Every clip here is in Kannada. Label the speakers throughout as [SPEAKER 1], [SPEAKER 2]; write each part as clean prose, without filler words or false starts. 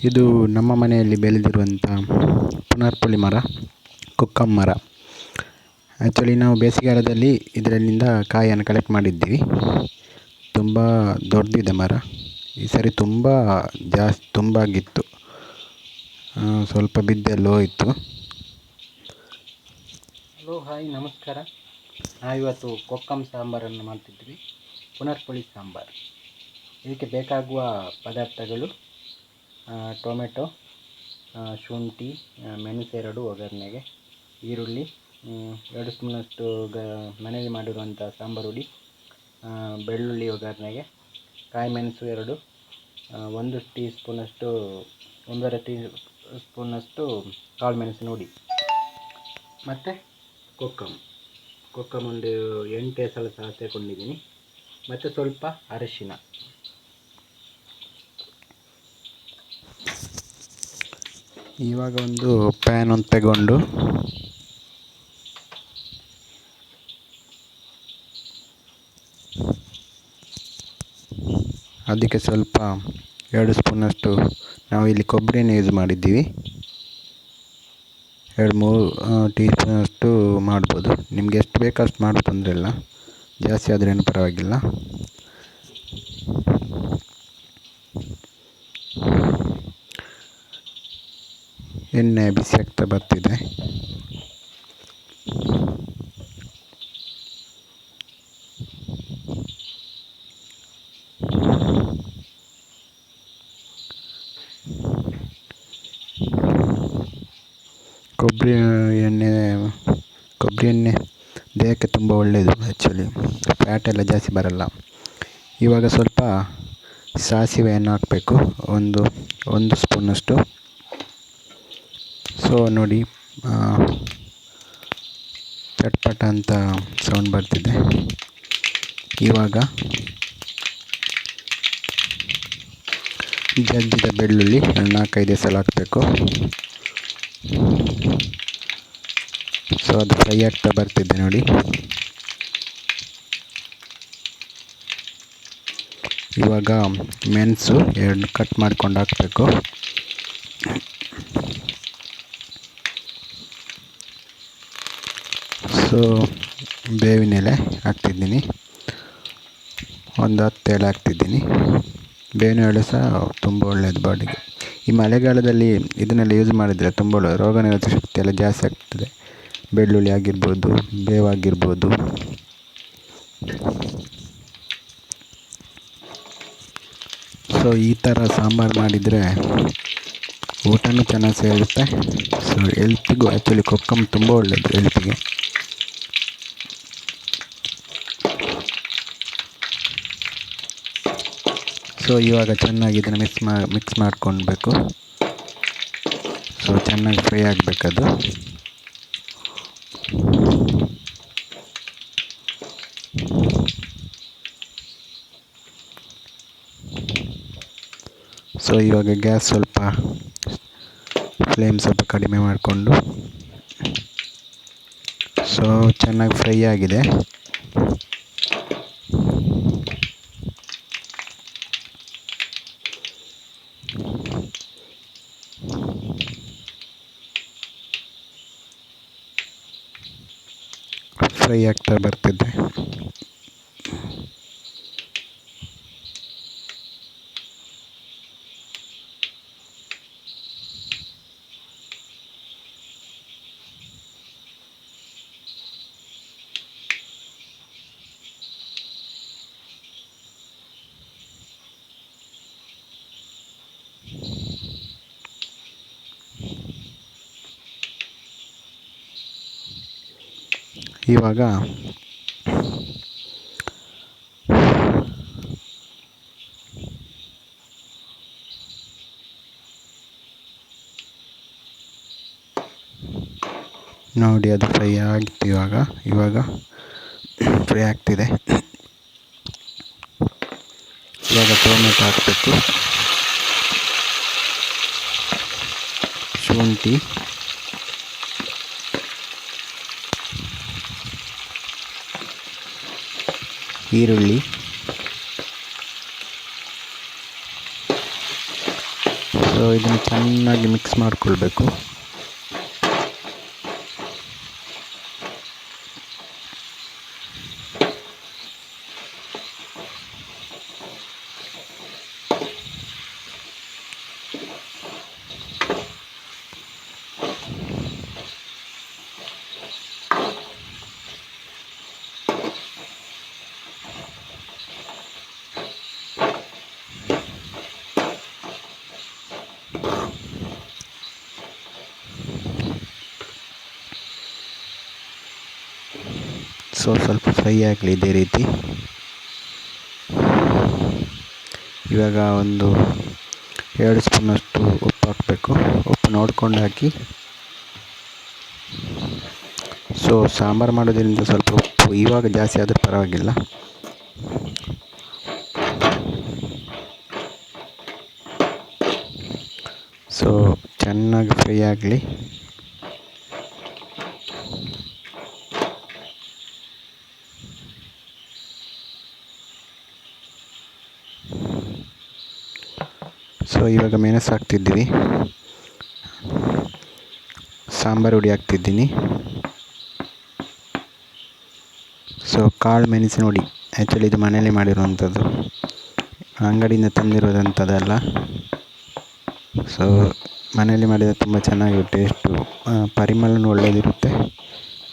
[SPEAKER 1] ಇದು ನಮ್ಮ ಮನೆಯಲ್ಲಿ ಬೆಳೆದಿರುವಂಥ ಪುನರ್ಪುಳಿ ಮರ, ಕೊಕ್ಕಂ ಮರ. ಆ್ಯಕ್ಚುಲಿ ನಾವು ಬೇಸಿಗೆಗಾಲದಲ್ಲಿ ಇದರಲ್ಲಿಂದ ಕಾಯಿಯನ್ನು ಕಲೆಕ್ಟ್ ಮಾಡಿದ್ದೀವಿ. ತುಂಬ ದೊಡ್ಡದಿದೆ ಮರ. ಈ ಸರಿ ತುಂಬ ಆಗಿತ್ತು, ಸ್ವಲ್ಪ ಬಿದ್ದೆಲ್ಲೋ ಇತ್ತು.
[SPEAKER 2] ಹಲೋ ಹಾಯ್ ನಮಸ್ಕಾರ. ನಾವಿವತ್ತು ಕೊಕ್ಕಂ ಸಾಂಬಾರನ್ನು ಮಾಡ್ತಿದ್ವಿ, ಪುನರ್ಪುಳಿ ಸಾಂಬಾರು. ಇದಕ್ಕೆ ಬೇಕಾಗುವ ಪದಾರ್ಥಗಳು ಟೊಮೆಟೊ, ಶುಂಠಿ, ಮೆಣಸು 2 ಒಗ್ಗರಣೆಗೆ, ಈರುಳ್ಳಿ 2 ಸ್ಪೂನಷ್ಟು ಮನೆಯಲ್ಲಿ ಮಾಡಿರುವಂಥ ಸಾಂಬಾರು ಹುಡಿ, ಬೆಳ್ಳುಳ್ಳಿ ಒಗ್ಗರಣೆಗೆ, ಕಾಯಿ ಮೆಣಸು 2, 1 ಟೀ ಸ್ಪೂನಷ್ಟು 1.5 ಟೀ ಸ್ಪೂನಷ್ಟು ಕಾಳು ಮೆಣಸಿನ ಹುಡಿ, ಮತ್ತು ಕೊಕ್ಕಂ ಒಂದು 8 ಎಸಳು ಸಹ ಸೇರಿಕೊಂಡಿದ್ದೀನಿ, ಮತ್ತು ಸ್ವಲ್ಪ ಅರಿಶಿನ.
[SPEAKER 1] ಇವಾಗ ಒಂದು ಪ್ಯಾನ್ ತಗೊಂಡು ಅದಕ್ಕೆ ಸ್ವಲ್ಪ 2 ಸ್ಪೂನಷ್ಟು ನಾವು ಇಲ್ಲಿ ಕೊಬ್ಬರಿ ಎಣ್ಣೆ ಯೂಸ್ ಮಾಡಿದ್ದೀವಿ. 2-3 ಟೀ ಸ್ಪೂನಷ್ಟು ಮಾಡ್ಬೋದು. ನಿಮಗೆ ಎಷ್ಟು ಬೇಕೋ ಅಷ್ಟು ಮಾಡೋ ತೊಂದರೆ ಇಲ್ಲ, ಜಾಸ್ತಿ ಆದ್ರೇನು ಪರವಾಗಿಲ್ಲ. ಎಣ್ಣೆ ಬಿಸಿ ಆಗ್ತಾ ಬರ್ತಿದೆ. ಕೊಬ್ಬರಿ ಎಣ್ಣೆ ದೇಹಕ್ಕೆ ತುಂಬ ಒಳ್ಳೆಯದು. ಆ್ಯಕ್ಚುಲಿ ಫ್ಯಾಟ್ ಎಲ್ಲ ಜಾಸ್ತಿ ಬರಲ್ಲ. ಇವಾಗ ಸ್ವಲ್ಪ ಸಾಸಿವೆಯನ್ನು ಹಾಕಬೇಕು, ಒಂದು ಸ್ಪೂನಷ್ಟು. ಸೊ ನೋಡಿ, ಚಟ್ಪಟ ಅಂತ ಸೌಂಡ್ ಬರ್ತಿದೆ. ಇವಾಗ ಜಜ್ಜಿದ ಬೆಳ್ಳುಳ್ಳಿ 4-5 ಎಸಳು ಹಾಕಬೇಕು. ಸೊ ಅದು ಫ್ರೈ ಆಗ್ತಾ ಬರ್ತಿದೆ ನೋಡಿ. ಇವಾಗ ಮೆಣಸು 2 ಕಟ್ ಮಾಡ್ಕೊಂಡು ಹಾಕಬೇಕು. ಸೊ ಬೇವಿನ ಎಲೆ ಹಾಕ್ತಿದ್ದೀನಿ, ಒಂದು 10 ಎಲೆ ಹಾಕ್ತಿದ್ದೀನಿ. ಬೇವಿನ ಎಲೆ ಸಹ ತುಂಬ ಒಳ್ಳೆಯದು ಬಾಡಿಗೆ. ಈ ಮಳೆಗಾಲದಲ್ಲಿ ಇದನ್ನೆಲ್ಲ ಯೂಸ್ ಮಾಡಿದರೆ ತುಂಬ ಒಳ್ಳೆಯದು, ರೋಗ ನಿರೋಧಕ ಶಕ್ತಿ ಎಲ್ಲ ಜಾಸ್ತಿ ಆಗ್ತದೆ. ಬೆಳ್ಳುಳ್ಳಿ ಆಗಿರ್ಬೋದು, ಬೇವಾಗಿರ್ಬೋದು. ಸೊ ಈ ಥರ ಸಾಂಬಾರು ಮಾಡಿದರೆ ಊಟನೂ ಚೆನ್ನಾಗಿ ಸೇರುತ್ತೆ. ಸೊ ಹೆಲ್ತಿಗೂ ಆ್ಯಕ್ಚುಲಿ ಕೊಕ್ಕಂ ತುಂಬ ಒಳ್ಳೆಯದು ಹೆಲ್ತಿಗೆ. ಸೊ ಇವಾಗ ಚೆನ್ನಾಗಿ ಇದನ್ನು ಮಿಕ್ಸ್ ಮಾಡ್ಕೊಳ್ಬೇಕು. ಸೊ ಚೆನ್ನಾಗಿ ಫ್ರೈ ಆಗಬೇಕದು. ಸೊ ಇವಾಗ ಗ್ಯಾಸ್ ಫ್ಲೇಮ್ ಸ್ವಲ್ಪ ಕಡಿಮೆ ಮಾಡಿಕೊಂಡು, ಸೊ ಚೆನ್ನಾಗಿ ಫ್ರೈ ಆಗಿದೆ. ಫ್ರೈ ಆಗ್ತಾ ಬರ್ತಿದೆ. ಇವಾಗ ನೋಡಿ ಅದು ಫ್ರೈ ಆಗಿತ್ತು. ಇವಾಗ ಫ್ರೈ ಆಗ್ತಿದೆ. ಇವಾಗ ಟೊಮೆಟೊ ಹಾಕಬೇಕು, ಶುಂಠಿ, ಈರುಳ್ಳಿ. ಸೊ ಸೊ ಇದನ್ನು ಚೆನ್ನಾಗಿ ಮಿಕ್ಸ್ ಮಾಡಿಕೊಳ್ಬೇಕು. ಸೊ ಸ್ವಲ್ಪ ಫ್ರೈ ಆಗಲಿ ಇದೇ ರೀತಿ. ಇವಾಗ ಒಂದು 2 ಸ್ಪೂನಷ್ಟು ಉಪ್ಪು ಹಾಕಬೇಕು. ಉಪ್ಪು ನೋಡ್ಕೊಂಡು ಹಾಕಿ. ಸೊ ಸಾಂಬಾರು ಮಾಡೋದ್ರಿಂದ ಸ್ವಲ್ಪ ಉಪ್ಪು ಇವಾಗ ಜಾಸ್ತಿ ಆದರೂ ಪರವಾಗಿಲ್ಲ. ಸೊ ಚೆನ್ನಾಗಿ ಫ್ರೈ ಆಗಲಿ. ಸೊ ಇವಾಗ ಮೆಣಸು ಹಾಕ್ತಿದ್ದೀವಿ, ಸಾಂಬಾರು ಹುಡಿ ಹಾಕ್ತಿದ್ದೀನಿ. ಸೊ ಕಾಳು ಮೆಣಸಿನ ಹುಡಿ, ಆ್ಯಕ್ಚುಲಿ ಇದು ಮನೆಯಲ್ಲೇ ಮಾಡಿರುವಂಥದ್ದು, ಅಂಗಡಿಯಿಂದ ತಂದಿರೋದಂಥದ್ದಲ್ಲ. ಸೊ ಮನೆಯಲ್ಲಿ ಮಾಡಿದರೆ ತುಂಬ ಚೆನ್ನಾಗಿರುತ್ತೆ, ಟೇಸ್ಟು ಪರಿಮಳನೂ ಒಳ್ಳೆಯದಿರುತ್ತೆ.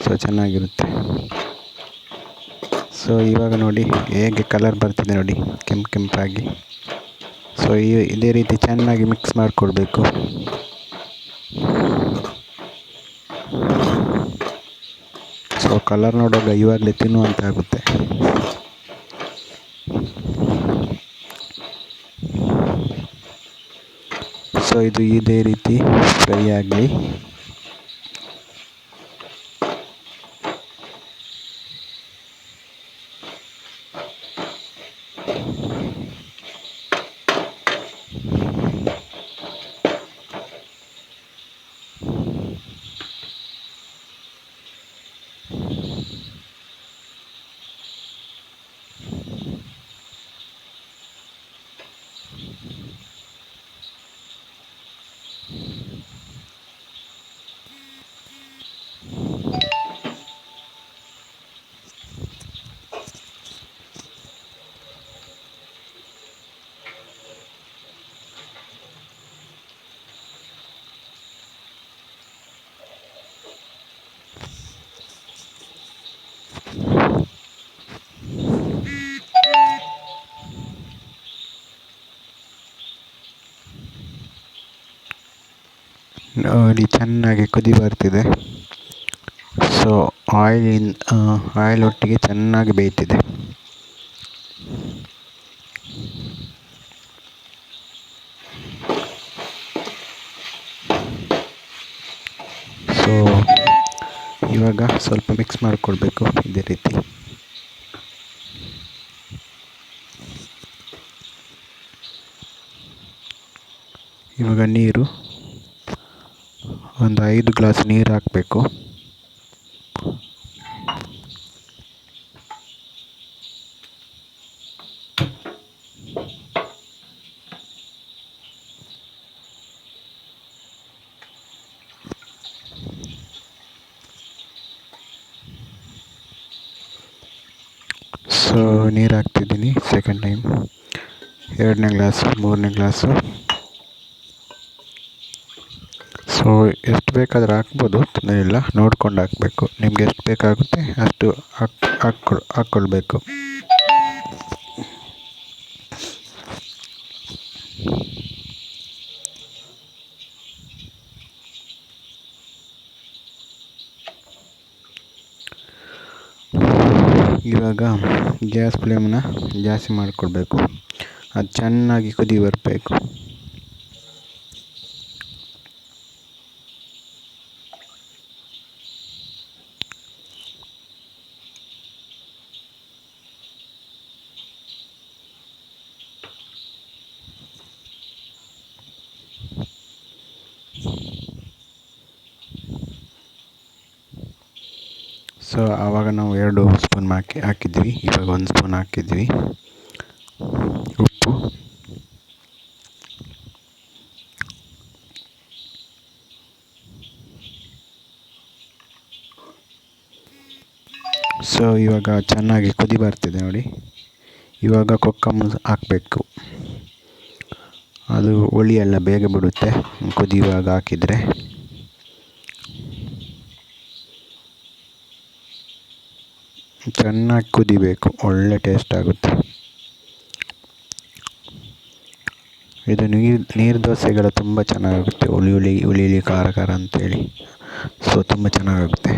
[SPEAKER 1] ಸೊ ಚೆನ್ನಾಗಿರುತ್ತೆ. ಸೊ ಇವಾಗ ನೋಡಿ ಹೇಗೆ ಕಲರ್ ಬರ್ತಿದೆ ನೋಡಿ, ಕೆಂಪಾಗಿ. ಸೊ ಇದೇ ರೀತಿ ಚೆನ್ನಾಗಿ ಮಿಕ್ಸ್ ಮಾಡಿಕೊಳ್ಬೇಕು. ಸೊ ಕಲರ್ ನೋಡುವಾಗ ಇವಾಗಲೇ ತಿನ್ನುವಂತ ಆಗುತ್ತೆ. ಸೊ ಇದು ಇದೇ ರೀತಿ ಫ್ರೈ ಆಗಲಿ. ನೋಡಿ ಚೆನ್ನಾಗಿ ಕುದಿ ಬರ್ತಿದೆ. ಸೊ ಆಯಿಲ್ ಒಟ್ಟಿಗೆ ಚೆನ್ನಾಗಿ ಬೇಯ್ತಿದೆ. ಸೊ ಇವಾಗ ಸ್ವಲ್ಪ ಮಿಕ್ಸ್ ಮಾಡಿಕೊಳ್ಬೇಕು ಇದೇ ರೀತಿ. ಇವಾಗ ನೀರು ಒಂದು 5 ಗ್ಲಾಸ್ ನೀರು ಹಾಕಬೇಕು. ಸೊ ನೀರು ಹಾಕ್ತಿದ್ದೀನಿ ಸೆಕೆಂಡ್ ಟೈಮ್, 2ನೇ ಗ್ಲಾಸು 3ನೇ ಗ್ಲಾಸು. ಸೊ ಎಷ್ಟು ಬೇಕಾದರೂ ಹಾಕ್ಬೋದು, ತೊಂದರೆ ಇಲ್ಲ, ನೋಡ್ಕೊಂಡು ಹಾಕಬೇಕು. ನಿಮ್ಗೆ ಎಷ್ಟು ಬೇಕಾಗುತ್ತೆ ಅಷ್ಟು ಹಾಕ್ಕೊಳ್ಬೇಕು. ಇವಾಗ ಗ್ಯಾಸ್ ಫ್ಲೇಮನ್ನ ಜಾಸ್ತಿ ಮಾಡಿಕೊಳ್ಬೇಕು, ಅದು ಚೆನ್ನಾಗಿ ಕುದಿ ಬರಬೇಕು. ಸೊ ಆವಾಗ ನಾವು 2 ಸ್ಪೂನ್ ಹಾಕಿದ್ವಿ, ಇವಾಗ 1 ಸ್ಪೂನ್ ಹಾಕಿದ್ವಿ ಉಪ್ಪು. ಸೊ ಇವಾಗ ಚೆನ್ನಾಗಿ ಕುದಿ ಬರ್ತಿದೆ ನೋಡಿ. ಇವಾಗ ಕೊಕ್ಕಮ್ ಹಾಕಬೇಕು. ಅದು ಹುಳಿ ಎಲ್ಲ ಬೇಗ ಬಿಡುತ್ತೆ ಕುದಿಯುವಾಗ ಹಾಕಿದರೆ. ಚೆನ್ನಾಗಿ ಕುದಿಬೇಕು, ಒಳ್ಳೆ ಟೇಸ್ಟ್ ಆಗುತ್ತೆ. ಇದು ನೀರು ದೋಸೆಗಳು ತುಂಬ ಚೆನ್ನಾಗಾಗುತ್ತೆ, ಹುಳಿ ಖಾರ ಅಂತೇಳಿ. ಸೊ ತುಂಬ ಚೆನ್ನಾಗಾಗುತ್ತೆ.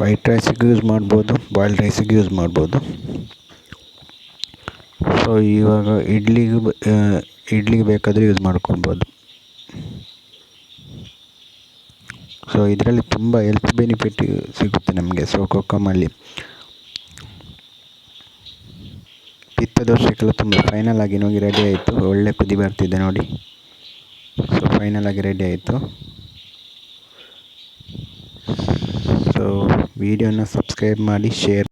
[SPEAKER 1] ವೈಟ್ ರೈಸಿಗೆ ಯೂಸ್ ಮಾಡ್ಬೋದು, ಬಾಯ್ಲ್ಡ್ ರೈಸಿಗೆ ಯೂಸ್ ಮಾಡ್ಬೋದು. ಸೊ ಇವಾಗ ಇಡ್ಲಿಗೆ ಬೇಕಾದರೆ ಯೂಸ್ ಮಾಡ್ಕೊಬೋದು. ಸೊ ಇದರಲ್ಲಿ ತುಂಬ ಹೆಲ್ತ್ ಬೆನಿಫಿಟ್ ಸಿಗುತ್ತೆ ನಮಗೆ. ಸೊ ಕೊಕ್ಕಮಲ್ಲಿ ಪಿತ್ತದೋಷಕ್ಕೆಲ್ಲ ತುಂಬ ಫೈನಲ್ ಆಗಿ ನೋಡಿ ರೆಡಿ ಆಯಿತು. ಒಳ್ಳೆ ಕುದಿ ಬರ್ತಿದೆ ನೋಡಿ. ಸೊ ಫೈನಲ್ ಆಗಿ ರೆಡಿ ಆಯಿತು. ಸೊ ವಿಡಿಯೋನ ಸಬ್ಸ್ಕ್ರೈಬ್ ಮಾಡಿ, ಶೇರ್